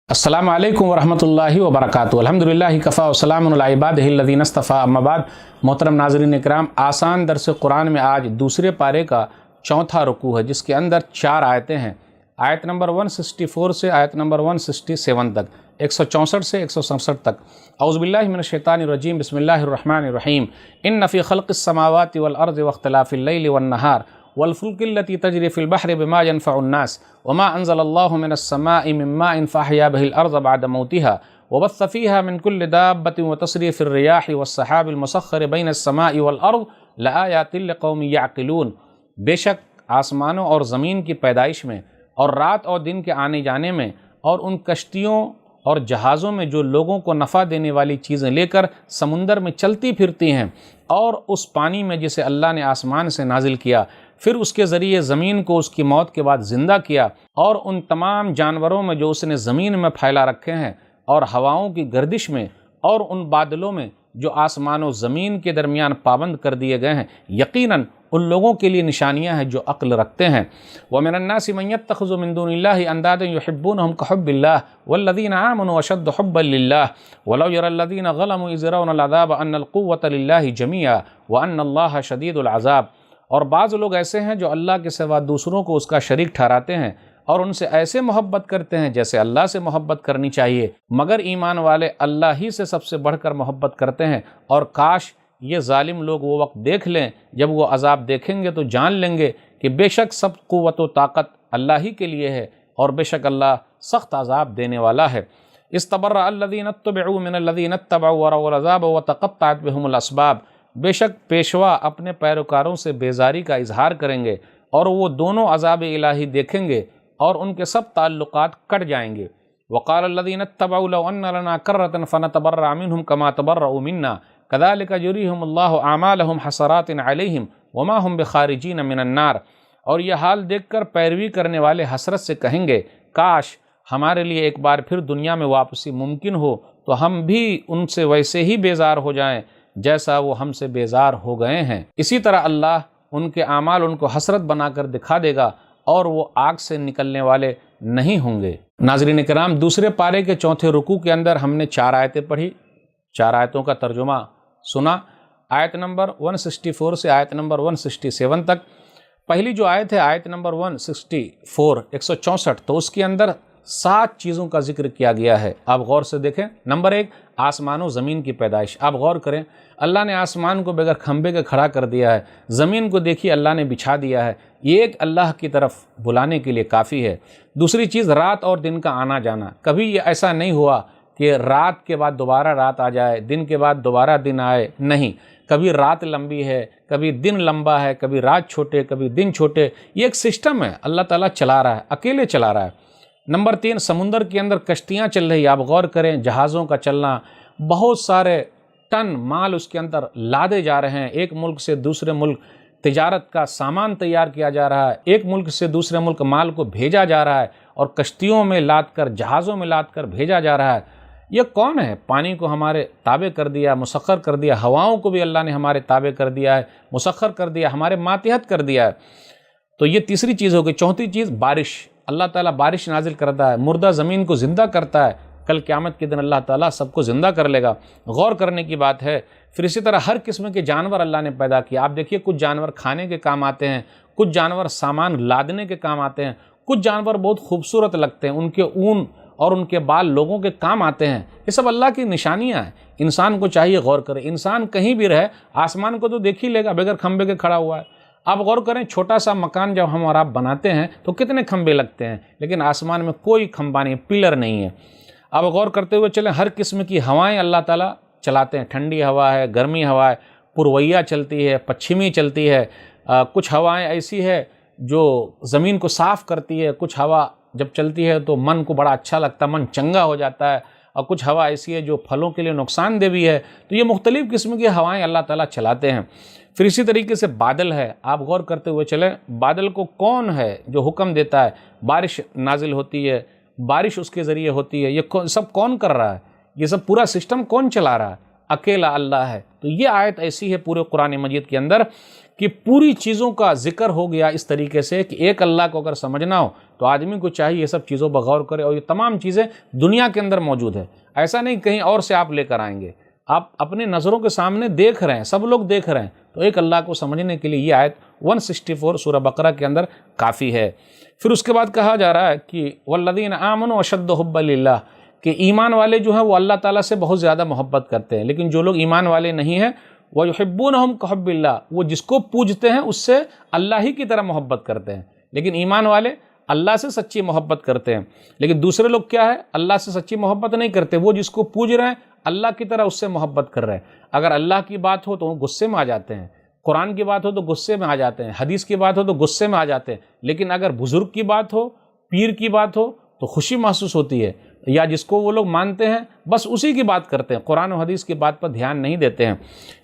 अस्सलामु अलैकुम वरहमतुल्लाहि वबरकातुहू। अल्हम्दुलिल्लाहि कफ़ा व सलामुन अला इबादिहिल्लज़ीना इस्तफ़ा, अम्मा बाद। मोहतरम नाज़रीन इकराम, आसान दर्स कुरान में आज दूसरे पारे का चौथा रुकू है, जिसके अंदर 4 आयतें हैं। आयत नंबर 164 से आयत नंबर 167 तक, 164 से 167 तक। औज़ु बिल्लाहि मिनश शैतानिर रजीम, बिस्मिल्लाहिर रहमानिर रहीम। इन्न फ़ी ख़ल्क़िस समावाति वल अर्ज़ि वख्तिलाफ़िल लैलि वन नहार वल्फुल्किल्लती तजरी फ़िल बहरि बिमा यनफ़उन्नास वमा अंज़लल्लाहु मिनस समाइ मिन माइन फ़अहया बिहिल अर्ज़ बअद मौतिहा वबस्स फ़ीहा मिन कुल्लि दाब्बतिन व तस्रीफ़िर रियाहि वस्सहाबिल मुसख़्ख़रि बैनस समाइ वल अर्ज़ लआयातिन लिक़ौमिन यअक़िलून। बेशक आसमानों और ज़मीन की पैदाइश में और रात और दिन के आने जाने में और उन कश्तियों और जहाज़ों में जो लोगों को नफ़ा देने वाली चीज़ें लेकर समुंदर में चलती फिरती हैं, और उस पानी में जिसे अल्लाह ने आसमान से नाजिल किया, फिर उसके ज़रिए ज़मीन को उसकी मौत के बाद ज़िंदा किया, और उन तमाम जानवरों में जो उसने ज़मीन में फैला रखे हैं, और हवाओं की गर्दिश में, और उन बादलों में जो आसमान और ज़मीन के दरमियान पाबंद कर दिए गए हैं, यकीनन उन लोगों के लिए निशानियां हैं जो अक्ल रखते हैं। व मिनन्नासि मन यत्तखिज़ु मिन दूनिल्लाहि अंदादन युहिब्बूनहुम कहुब्बिल्लाह वल्लज़ीना आमनू अशद्दु हुब्बन लिल्लाह वलौ यरल्लज़ीना ज़लमू इज़ यरौनल अज़ाब अन्नल क़ुव्वत लिल्लाहि जमीआ व अन्नल्लाह शदीदुल अज़ाब। और बाज़ लोग ऐसे हैं जो अल्लाह के सिवा दूसरों को उसका शरीक ठहराते हैं और उनसे ऐसे मोहब्बत करते हैं जैसे अल्लाह से मोहब्बत करनी चाहिए, मगर ईमान वाले अल्लाह ही से सबसे बढ़कर मोहब्बत करते हैं। और काश ये ज़ालिम लोग वो वक्त देख लें जब वो अज़ाब देखेंगे तो जान लेंगे कि बेशक सब क़ुव्वत व ताकत अल्लाह ही के लिए है, और बेशक अल्लाह सख्त अज़ाब देने वाला है। इस्तबर्रा अल्लज़ीना इत्तबअू मिनल्लज़ीना इत्तबअू व रअवल अज़ाब व तक़त्तअत बिहुमुल अस्बाब। बेशक पेशवा अपने पैरोकारों से बेजारी का इजहार करेंगे और वो दोनों अज़ाब इलाही देखेंगे और उनके सब ताल्लुकात कट जाएंगे। वक़ाल अल्लज़ीना इत्तबअू लौ अन्न लना कर्रतन फनतबर्रा मिनहुम कमा तबर्रऊ मिन्ना कज़ालिका युरीहिमुल्लाहु आमालहुम हसरातिन अलैहिम वमा हुम बिखारिजीन मिनन नार। और यह हाल देखकर पैरवी करने वाले हसरत से कहेंगे, काश हमारे लिए एक बार फिर दुनिया में वापसी मुमकिन हो तो हम भी उनसे वैसे ही बेजार हो जाएं जैसा वो हमसे बेजार हो गए हैं। इसी तरह अल्लाह उनके आमाल उनको हसरत बनाकर दिखा देगा और वो आग से निकलने वाले नहीं होंगे। नाज़रीन किराम, दूसरे पारे के चौथे रुकू के अंदर हमने 4 आयतें पढ़ी, 4 आयतों का तर्जुमा सुना। आयत नंबर 164 से आयत नंबर 167 तक। पहली जो आयत है आयत नंबर 164 164, तो उसके अंदर 7 चीज़ों का जिक्र किया गया है। आप गौर से देखें। नंबर 1, आसमान और ज़मीन की पैदाइश। आप गौर करें, अल्लाह ने आसमान को बगैर खंबे के खड़ा कर दिया है, ज़मीन को देखिए अल्लाह ने बिछा दिया है। ये एक अल्लाह की तरफ बुलाने के लिए काफ़ी है। दूसरी चीज़, रात और दिन का आना जाना। कभी ये ऐसा नहीं हुआ कि रात के बाद दोबारा रात आ जाए, दिन के बाद दोबारा दिन आए, नहीं। कभी रात लंबी है, कभी दिन लंबा है, कभी रात छोटे, कभी दिन छोटे। ये एक सिस्टम है, अल्लाह ताला चला रहा है, अकेले चला रहा है। नंबर 3, समुंदर के अंदर कश्तियाँ चल रही। आप गौर करें, जहाज़ों का चलना, बहुत सारे टन माल उसके अंदर लादे जा रहे हैं। एक मुल्क से दूसरे मुल्क तिजारत का सामान तैयार किया जा रहा है, एक मुल्क से दूसरे मुल्क माल को भेजा जा रहा है और कश्तियों में लाद कर, जहाज़ों में लाद कर भेजा जा रहा है। ये कौन है? पानी को हमारे ताबे कर दिया, मुसख्खर कर दिया। हवाओं को भी अल्लाह ने हमारे ताबे कर दिया है, मुसख्खर कर दिया, हमारे मातहत कर दिया है। तो ये तीसरी चीज़ हो गई। चौथी चीज़, बारिश। अल्लाह ताला बारिश नाजिल करता है, मुर्दा ज़मीन को ज़िंदा करता है। कल क़यामत के दिन अल्लाह ताला सबको ज़िंदा कर लेगा। गौर करने की बात है। फिर इसी तरह हर किस्म के जानवर अल्लाह ने पैदा किया। आप देखिए, कुछ जानवर खाने के काम आते हैं, कुछ जानवर सामान लादने के काम आते हैं, कुछ जानवर बहुत खूबसूरत लगते हैं, उनके ऊन और उनके बाल लोगों के काम आते हैं। ये सब अल्लाह की निशानियाँ हैं। इंसान को चाहिए गौर करे। इंसान कहीं भी रहे, आसमान को तो देख ही लेगा, बगैर खंबे के खड़ा हुआ है। आप गौर करें, छोटा सा मकान जब हम और आप बनाते हैं तो कितने खंबे लगते हैं, लेकिन आसमान में कोई खंबा नहीं, पिलर नहीं है। अब गौर करते हुए चलें, हर किस्म की हवाएं अल्लाह ताला चलाते हैं। ठंडी हवा है, गर्मी हवा है, पुरवैया चलती है, पश्चिमी चलती है। कुछ हवाएं ऐसी है जो ज़मीन को साफ़ करती है। कुछ हवा जब चलती है तो मन को बड़ा अच्छा लगता है, मन चंगा हो जाता है। और कुछ हवा ऐसी है जो फलों के लिए नुकसानदेह भी है। तो ये मुख्तलिफ़ किस्म की हवाएं अल्लाह ताला चलाते हैं। फिर इसी तरीके से बादल है। आप गौर करते हुए चलें, बादल को कौन है जो हुक्म देता है, बारिश नाजिल होती है, बारिश उसके ज़रिए होती है। ये सब कौन कर रहा है? ये सब पूरा सिस्टम कौन चला रहा है? अकेला अल्लाह है। तो ये आयत ऐसी है पूरे कुरान मजीद के अंदर कि पूरी चीज़ों का जिक्र हो गया इस तरीके से कि एक अल्लाह को अगर समझना हो تو آدمی کو چاہیے یہ سب چیزوں پر غور کرے، اور یہ تمام چیزیں دنیا کے اندر موجود ہے، ایسا نہیں کہیں اور سے آپ لے کر آئیں گے، آپ اپنے نظروں کے سامنے دیکھ رہے ہیں، سب لوگ دیکھ رہے ہیں، تو ایک اللہ کو سمجھنے کے لیے یہ آیت 164 سورہ بقرہ کے اندر کافی ہے۔ پھر اس کے بعد کہا جا رہا ہے کہ والذین آمنوا اشد حبا للہ، کہ ایمان والے جو ہیں وہ اللہ تعالیٰ سے بہت زیادہ محبت کرتے ہیں، لیکن جو لوگ ایمان والے نہیں ہیں وَيُحِبُّونَهُمْ كَحُبِّ اللَّهِ، وہ جس کو پوجتے ہیں اس سے اللہ ہی کی طرح محبت کرتے ہیں، لیکن ایمان والے اللہ سے سچی محبت کرتے ہیں۔ لیکن دوسرے لوگ کیا ہے، اللہ سے سچی محبت نہیں کرتے، وہ جس کو پوج رہے ہیں اللہ کی طرح اس سے محبت کر رہے ہیں۔ اگر اللہ کی بات ہو تو وہ غصے میں آ جاتے ہیں، قرآن کی بات ہو تو غصے میں آ جاتے ہیں، حدیث کی بات ہو تو غصے میں آ جاتے ہیں، لیکن اگر بزرگ کی بات ہو، پیر کی بات ہو تو خوشی محسوس ہوتی ہے، یا جس کو وہ لوگ مانتے ہیں بس اسی کی بات کرتے ہیں، قرآن و حدیث کی بات پر دھیان نہیں دیتے ہیں۔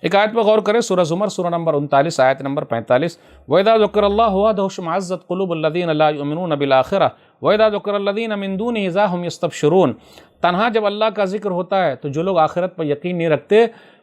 ایک آیت پر غور کریں، سورہ زمر سورہ نمبر 39 آیت نمبر 45، وَإِذَا ذُكِرَ اللَّهُ وَحْدَهُ اشْمَأَزَّتْ قُلُوبُ الَّذِينَ لَا يُؤْمِنُونَ بِالْآخِرَةِ وَإِذَا ذُكِرَ الَّذِينَ مِن دُونِهِ إِذَا هُمْ يَسْتَبْشِرُونَ۔ تنہا جب اللہ کا ذکر ہوتا ہے تو جو لوگ آخرت پر یقین نہیں رکھتے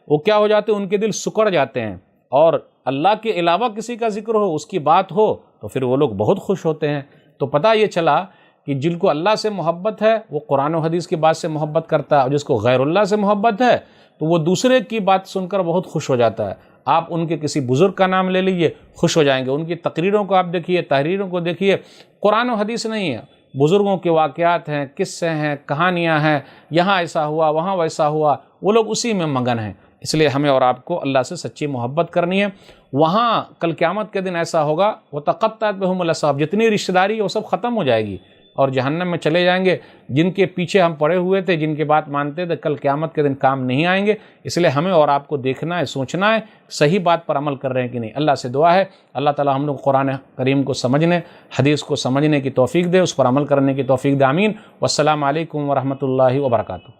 وہ کیا ہو جاتے ہیں، ان کے دل سکڑ جاتے ہیں، اور اللہ کے علاوہ کسی کا ذکر ہو، اس کی بات ہو تو پھر وہ لوگ بہت خوش ہوتے ہیں۔ تو پتہ یہ چلا کہ جن کو اللہ سے محبت ہے وہ قرآن و حدیث کی بات سے محبت کرتا ہے، اور جس کو غیر اللہ سے محبت ہے تو وہ دوسرے کی بات سن کر بہت خوش ہو جاتا ہے۔ آپ ان کے کسی بزرگ کا نام لے لیجئے، خوش ہو جائیں گے، ان کی تقریروں کو آپ دیکھیے، تحریروں کو دیکھیے، قرآن و حدیث نہیں ہے، بزرگوں کے واقعات ہیں، قصے ہیں، کہانیاں ہیں، یہاں ایسا ہوا وہاں ویسا ہوا، وہ لوگ اسی میں مگن ہیں۔ اس لیے ہمیں اور آپ کو اللہ سے سچی محبت کرنی ہے۔ وہاں کل قیامت کے دن ایسا ہوگا وَتَقَطَّعَتْ بِهُمُ الْأَسْبَابُ، جتنی رشتہ داری وہ سب ختم ہو جائے گی اور جہنم میں چلے جائیں گے۔ جن کے پیچھے ہم پڑے ہوئے تھے، جن کی بات مانتے تھے، کل قیامت کے دن کام نہیں آئیں گے۔ اس لیے ہمیں اور آپ کو دیکھنا ہے، سوچنا ہے صحیح بات پر عمل کر رہے ہیں کہ نہیں۔ اللہ سے دعا ہے اللہ تعالی ہم لوگ قرآن کریم کو سمجھنے، حدیث کو سمجھنے کی توفیق دے، اس پر عمل کرنے کی توفیق دے، آمین۔ والسلام علیکم ورحمۃ اللہ وبرکاتہ۔